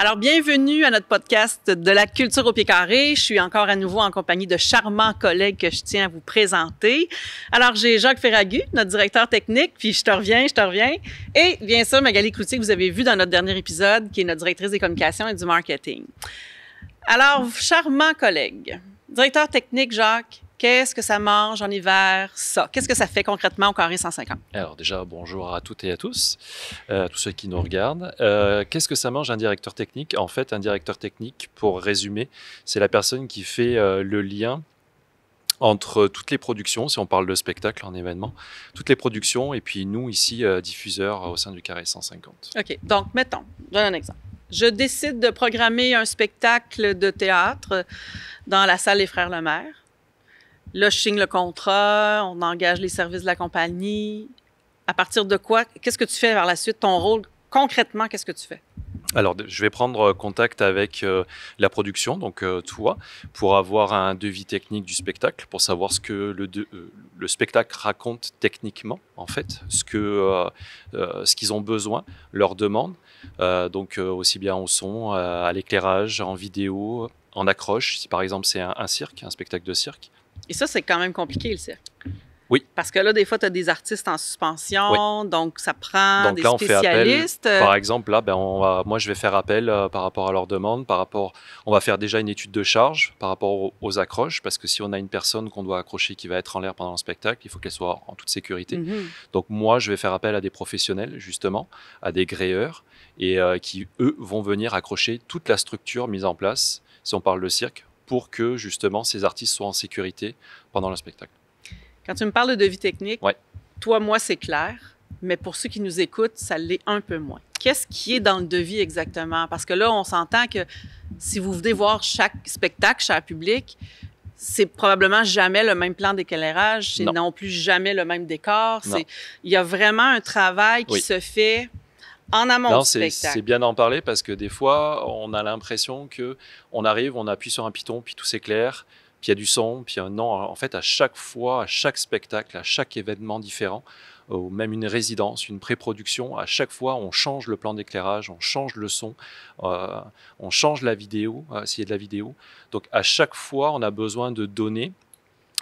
Alors, bienvenue à notre podcast de la culture au pied carré. Je suis encore à nouveau en compagnie de charmants collègues que je tiens à vous présenter. Alors, j'ai Jacques Ferragut, notre directeur technique, puis je te reviens. Et bien sûr, Magali Cloutier, que vous avez vu dans notre dernier épisode, qui est notre directrice des communications et du marketing. Alors, charmants collègues, directeur technique, Jacques, qu'est-ce que ça mange en hiver, ça? Qu'est-ce que ça fait concrètement au carré 150? Alors déjà, bonjour à toutes et à tous ceux qui nous regardent. Qu'est-ce que ça mange un directeur technique? En fait, un directeur technique, pour résumer, c'est la personne qui fait le lien entre toutes les productions, si on parle de spectacle en événement, toutes les productions, et puis nous, ici, diffuseurs au sein du carré 150. OK. Donc, mettons, je donne un exemple. Je décide de programmer un spectacle de théâtre dans la salle des Frères Lemaire. Là, je signe le contrat, on engage les services de la compagnie. À partir de quoi? Qu'est-ce que tu fais par la suite? Ton rôle, concrètement, qu'est-ce que tu fais? Alors, je vais prendre contact avec la production, donc toi, pour avoir un devis technique du spectacle, pour savoir ce que le spectacle raconte techniquement, en fait, ce qu'ils ont besoin, leurs demandes, donc aussi bien au son, à l'éclairage, en vidéo, en accroche, si par exemple c'est un cirque, un spectacle de cirque. Et ça, c'est quand même compliqué, le cirque. Oui. Parce que là, des fois, tu as des artistes en suspension, oui. Donc ça prend donc des là, spécialistes. Fait appel, par exemple, là, moi, je vais faire appel par rapport à leurs demandes, on va faire déjà une étude de charge par rapport aux accroches, parce que si on a une personne qu'on doit accrocher qui va être en l'air pendant le spectacle, il faut qu'elle soit en toute sécurité. Mm-hmm. Donc moi, je vais faire appel à des professionnels, justement, à des gréeurs, et qui, eux, vont venir accrocher toute la structure mise en place, si on parle de cirque, pour que, justement, ces artistes soient en sécurité pendant le spectacle. Quand tu me parles de devis technique, ouais. Toi, moi, c'est clair, mais pour ceux qui nous écoutent, ça l'est un peu moins. Qu'est-ce qui est dans le devis exactement? Parce que là, on s'entend que si vous venez voir chaque spectacle, chaque public, c'est probablement jamais le même plan d'éclairage, c'est non plus jamais le même décor. Il y a vraiment un travail qui se fait en amont du spectacle. C'est bien d'en parler parce que des fois, on a l'impression qu'on arrive, on appuie sur un piton, puis tout s'éclaire, puis il y a du son, puis non. En fait, à chaque fois, à chaque spectacle, à chaque événement différent, ou même une résidence, une pré-production, à chaque fois, on change le plan d'éclairage, on change le son, on change la vidéo, s'il y a de la vidéo. Donc, à chaque fois, on a besoin de données,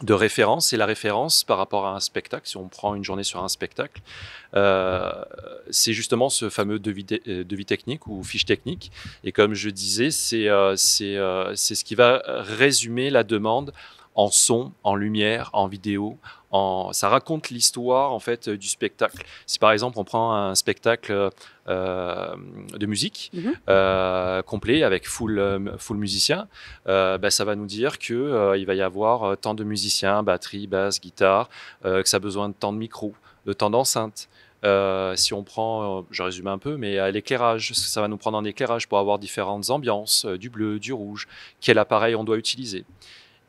de référence, et la référence par rapport à un spectacle, si on prend une journée sur un spectacle, c'est justement ce fameux devis technique ou fiche technique. Et comme je disais, c'est ce qui va résumer la demande en son, en lumière, en vidéo. Ça raconte l'histoire en fait du spectacle. Si par exemple on prend un spectacle de musique complet avec full musicien, ça va nous dire que il va y avoir tant de musiciens, batterie, basse, guitare, que ça a besoin de tant de micros, de tant d'enceintes. Si on prend, je résume un peu, mais à l'éclairage, ça va nous prendre en éclairage pour avoir différentes ambiances, du bleu, du rouge, quel appareil on doit utiliser.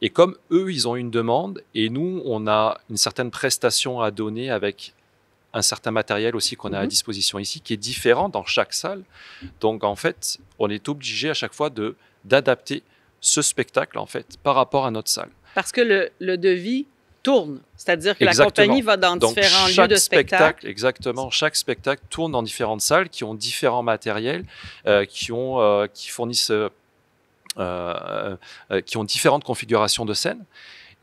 Et comme eux, ils ont une demande, et nous, on a une certaine prestation à donner avec un certain matériel aussi qu'on a à disposition ici, qui est différent dans chaque salle. Donc, en fait, on est obligé à chaque fois d'adapter ce spectacle, en fait, par rapport à notre salle. Parce que le devis tourne, c'est-à-dire que la compagnie va dans différents lieux de spectacle. Exactement, chaque spectacle tourne dans différentes salles qui ont différents matériels, qui fournissent... qui ont différentes configurations de scène.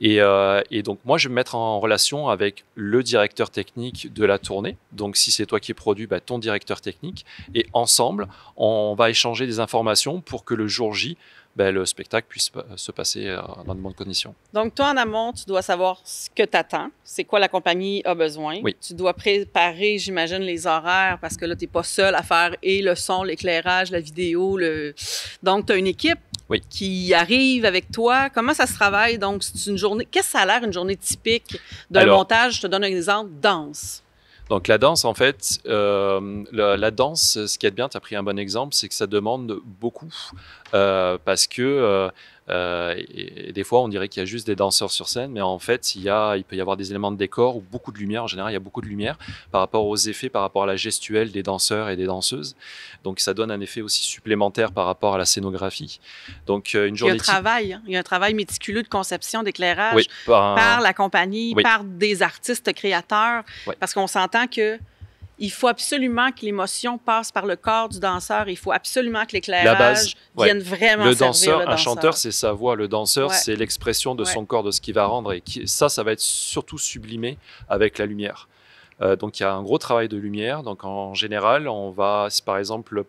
Et donc, moi, je vais me mettre en relation avec le directeur technique de la tournée. Donc, si c'est toi qui es produit, ton directeur technique. Et ensemble, on va échanger des informations pour que le jour J, le spectacle puisse se passer dans de bonnes conditions. Donc, toi, en amont, tu dois savoir ce que tu attends, c'est quoi la compagnie a besoin. Oui. Tu dois préparer, j'imagine, les horaires parce que là, tu n'es pas seul à faire et le son, l'éclairage, la vidéo. Donc, tu as une équipe qui arrive avec toi. Comment ça se travaille? Donc, c'est une journée. Qu'est-ce que ça a l'air une journée typique d'un montage? Je te donne un exemple, danse. Donc la danse, en fait, la danse, ce qui est bien, tu as pris un bon exemple, c'est que ça demande beaucoup parce que et des fois, on dirait qu'il y a juste des danseurs sur scène, mais en fait, il peut y avoir des éléments de décor ou beaucoup de lumière. En général, il y a beaucoup de lumière par rapport aux effets, par rapport à la gestuelle des danseurs et des danseuses. Donc, ça donne un effet aussi supplémentaire par rapport à la scénographie. Donc, une journée... Il y a un travail méticuleux de conception d'éclairage par la compagnie, par des artistes créateurs, parce qu'on s'entend que il faut absolument que l'émotion passe par le corps du danseur. Il faut absolument que La base, l'éclairage vienne vraiment le servir danseur, le danseur. Un chanteur, c'est sa voix. Le danseur, Ouais. c'est l'expression de Ouais. son corps, de ce qu'il va rendre. Et ça va être surtout sublimé avec la lumière. Donc, il y a un gros travail de lumière. Donc, en général, par exemple,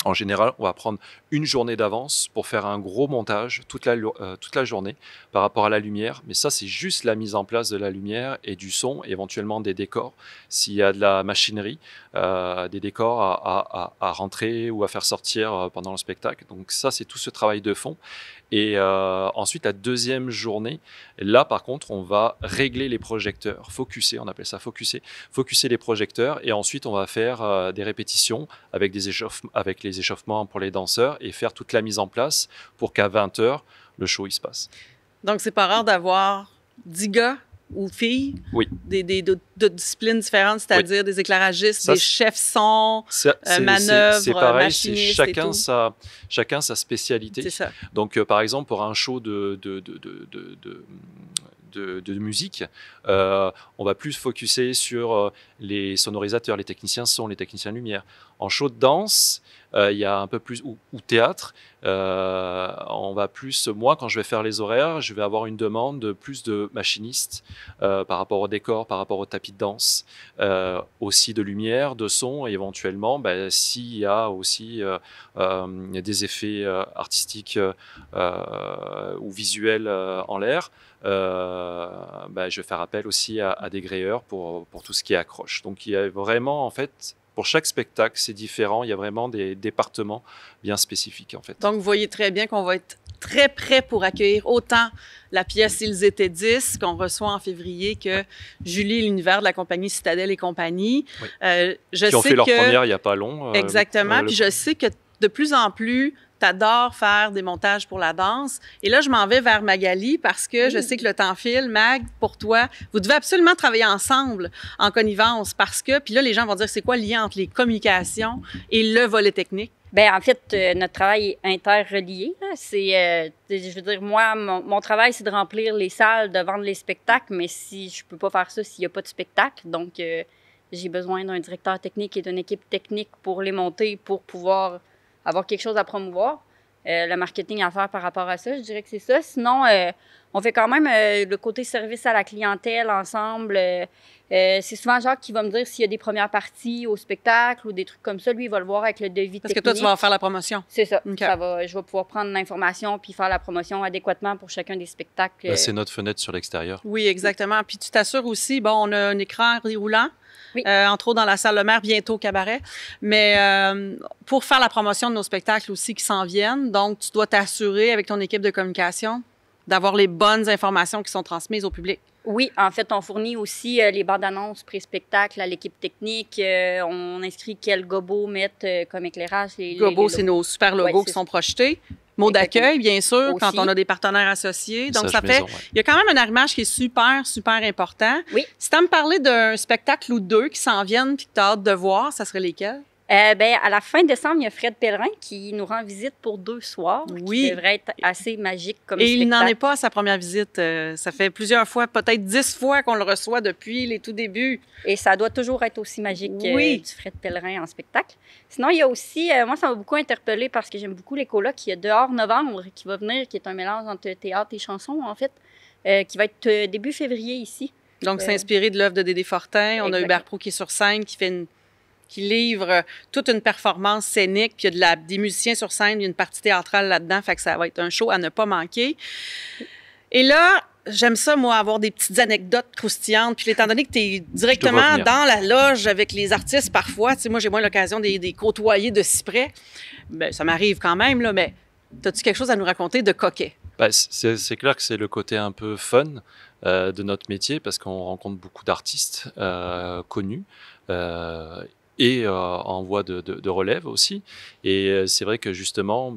on va prendre une journée d'avance pour faire un gros montage toute la journée par rapport à la lumière. Mais ça, c'est juste la mise en place de la lumière et du son, éventuellement des décors. S'il y a de la machinerie, des décors à rentrer ou à faire sortir pendant le spectacle. Donc ça, c'est tout ce travail de fond. Et ensuite, la deuxième journée, là, par contre, on va régler les projecteurs, focuser, on appelle ça focuser les projecteurs. Et ensuite, on va faire des répétitions avec les échauffements pour les danseurs et faire toute la mise en place pour qu'à 20h, le show, il se passe. Donc, c'est pas rare d'avoir 10 gars ou filles Oui. de disciplines différentes, c'est-à-dire des éclairagistes, Ça, des chefs son, c'est manœuvres, pareil, c'est machinistes et tout. chacun sa spécialité. C'est ça. Donc, par exemple, pour un show de musique, on va plus focuser sur les sonorisateurs, les techniciens son, les techniciens lumière. En show de danse, il y a un peu plus, ou théâtre, on va plus, moi quand je vais faire les horaires, je vais avoir une demande de plus de machinistes par rapport au décor, par rapport au tapis de danse, aussi de lumière, de son, et éventuellement, s'il y a aussi des effets artistiques ou visuels en l'air, je vais faire appel aussi à des gréeurs pour tout ce qui est accroche. Donc il y a vraiment, en fait, pour chaque spectacle, c'est différent. Il y a vraiment des départements bien spécifiques, en fait. Donc, vous voyez très bien qu'on va être très prêt pour accueillir autant la pièce Ils étaient 10 qu'on reçoit en février que Julie, l'univers de la compagnie Citadelle et compagnie. Oui. Qui ont fait leur première il n'y a pas long. Exactement. Puis je sais que de plus en plus, tu adores faire des montages pour la danse. Et là, je m'en vais vers Magali parce que je sais que le temps file. Mag, pour toi, vous devez absolument travailler ensemble en connivence parce que, puis là, les gens vont dire, c'est quoi le lien entre les communications et le volet technique? Bien, en fait, notre travail est interrelié. Je veux dire, moi, mon travail, c'est de remplir les salles, de vendre les spectacles, mais si je peux pas faire ça s'il n'y a pas de spectacle. Donc, j'ai besoin d'un directeur technique et d'une équipe technique pour les monter, pour pouvoir avoir quelque chose à promouvoir. Le marketing à faire par rapport à ça, je dirais que c'est ça. Sinon, on fait quand même le côté service à la clientèle ensemble. C'est souvent Jacques qui va me dire s'il y a des premières parties au spectacle ou des trucs comme ça. Lui, il va le voir avec le devis Parce technique. que toi, tu vas en faire la promotion. C'est ça. Okay. Je vais pouvoir prendre l'information puis faire la promotion adéquatement pour chacun des spectacles. C'est notre fenêtre sur l'extérieur. Oui, exactement. Puis tu t'assures aussi, on a un écran déroulant. Oui. Entre autres dans la salle Le Maire, bientôt au cabaret. Mais pour faire la promotion de nos spectacles aussi qui s'en viennent, donc tu dois t'assurer avec ton équipe de communication d'avoir les bonnes informations qui sont transmises au public. Oui, en fait, on fournit aussi les bandes annonces pré-spectacle à l'équipe technique. On inscrit quel gobo mettre comme éclairage. Gobo, c'est nos super logos qui sont projetés. Mots d'accueil, bien sûr, aussi. quand on a des partenaires associés. Donc, ça fait... maison, ouais. Il y a quand même un arrimage qui est super, super important. Oui. Si tu as à me parler d'un spectacle ou deux qui s'en viennent puis que tu as hâte de voir, ça serait lesquels? À la fin décembre, il y a Fred Pellerin qui nous rend visite pour 2 soirs. Oui. Qui devrait être assez magique comme Et spectacle. il n'en est pas à sa première visite. Ça fait plusieurs fois, peut-être 10 fois qu'on le reçoit depuis les tout débuts. Et ça doit toujours être aussi magique oui. du Fred Pellerin en spectacle. Sinon, il y a aussi, moi, ça m'a beaucoup interpellée parce que j'aime beaucoup les colocs. Il y a Dehors Novembre qui va venir, qui est un mélange entre théâtre et chanson, en fait, qui va être début février ici. Donc, c'est inspiré de l'œuvre de Dédé Fortin. On a Hubert Proulx qui est sur scène, qui livre toute une performance scénique, puis il y a des musiciens sur scène, il y a une partie théâtrale là-dedans, fait que ça va être un show à ne pas manquer. Et là, j'aime ça, moi, avoir des petites anecdotes croustillantes, puis étant donné que tu es directement dans la loge avec les artistes parfois, tu sais, moi, j'ai moins l'occasion de les côtoyer de si près, ça m'arrive quand même, là, mais as-tu quelque chose à nous raconter de coquet? C'est clair que c'est le côté un peu fun de notre métier, parce qu'on rencontre beaucoup d'artistes connus, et en voie de relève aussi. Et c'est vrai que justement,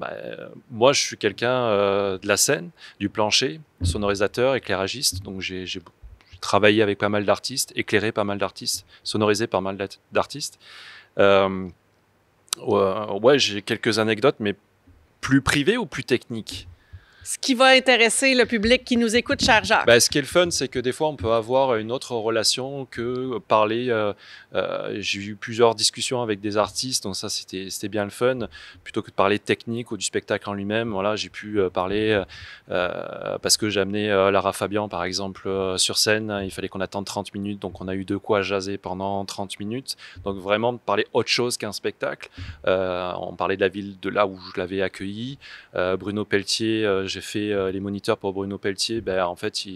moi, je suis quelqu'un de la scène, du plancher, sonorisateur, éclairagiste. Donc, j'ai travaillé avec pas mal d'artistes, éclairé pas mal d'artistes, sonorisé pas mal d'artistes. J'ai quelques anecdotes, mais plus privées ou plus techniques? ce qui va intéresser le public qui nous écoute, cher Jacques? Ben, ce qui est le fun, c'est que des fois, on peut avoir une autre relation que parler. J'ai eu plusieurs discussions avec des artistes, donc ça, c'était bien le fun. Plutôt que de parler technique ou du spectacle en lui-même, voilà, j'ai pu parler parce que j'ai amené Lara Fabian, par exemple, sur scène. Il fallait qu'on attende 30 minutes, donc on a eu de quoi jaser pendant 30 minutes. Donc vraiment, de parler autre chose qu'un spectacle. On parlait de la ville de là où je l'avais accueilli. Bruno Pelletier, j'ai fait les moniteurs pour Bruno Pelletier. Ben, en fait,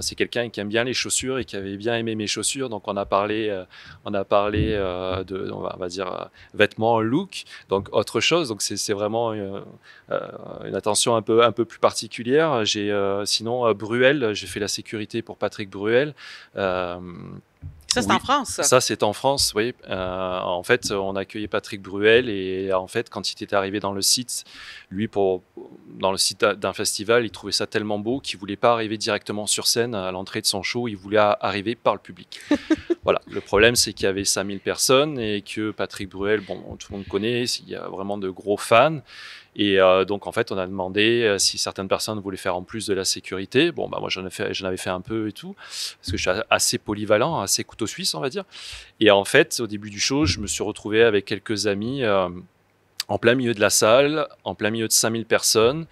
c'est quelqu'un qui aime bien les chaussures et qui avait bien aimé mes chaussures. Donc, on a parlé de, on va dire, vêtements, look, donc autre chose. Donc, c'est vraiment une attention un peu plus particulière. Sinon, Bruel, j'ai fait la sécurité pour Patrick Bruel. Ça, c'est en France, ça? Ça, c'est en France, oui. En fait, on a accueilli Patrick Bruel et en fait, quand il était arrivé dans le site, lui, dans le site d'un festival, il trouvait ça tellement beau qu'il ne voulait pas arriver directement sur scène à l'entrée de son show, il voulait arriver par le public. Voilà. Le problème, c'est qu'il y avait 5000 personnes et que Patrick Bruel, bon, tout le monde connaît, il y a vraiment de gros fans. Et donc, en fait, on a demandé si certaines personnes voulaient faire en plus de la sécurité. Bon, bah, moi, j'en avais fait un peu et tout, parce que je suis assez polyvalent, assez couteau suisse, on va dire. Et en fait, au début du show, je me suis retrouvé avec quelques amis en plein milieu de la salle, en plein milieu de 5000 personnes.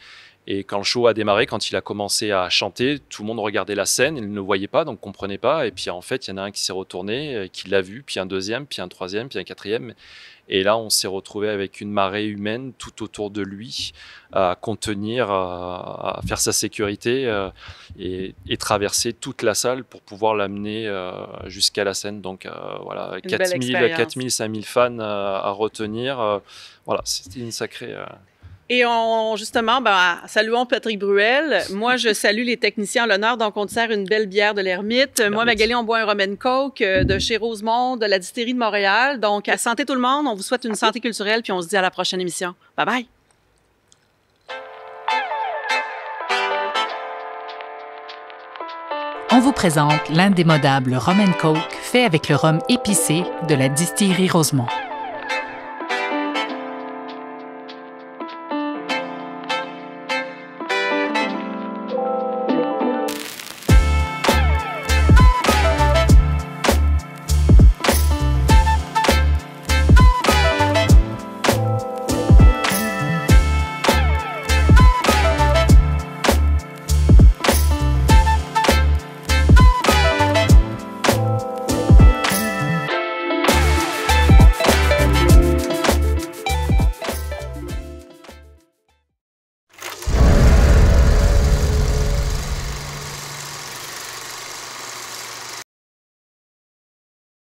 Et quand le show a démarré, quand il a commencé à chanter, tout le monde regardait la scène, il ne le voyait pas, donc ne comprenait pas. Et puis en fait, il y en a un qui s'est retourné, qui l'a vu, puis un deuxième, puis un troisième, puis un quatrième. Et là, on s'est retrouvé avec une marée humaine tout autour de lui, à contenir, à faire sa sécurité et traverser toute la salle pour pouvoir l'amener jusqu'à la scène. Donc voilà, 4000, 5000 fans à retenir. Voilà, c'était une sacrée... Et justement, saluons Patrick Bruel. Moi, je salue les techniciens à l'honneur. Donc, on te sert une belle bière de l'Ermite. Moi, Magali, on boit un rum and coke de chez Rosemont, de la distillerie de Montréal. Donc, à santé tout le monde. On vous souhaite une santé culturelle, puis on se dit à la prochaine émission. Bye bye. On vous présente l'indémodable rum and coke fait avec le rhum épicé de la distillerie Rosemont.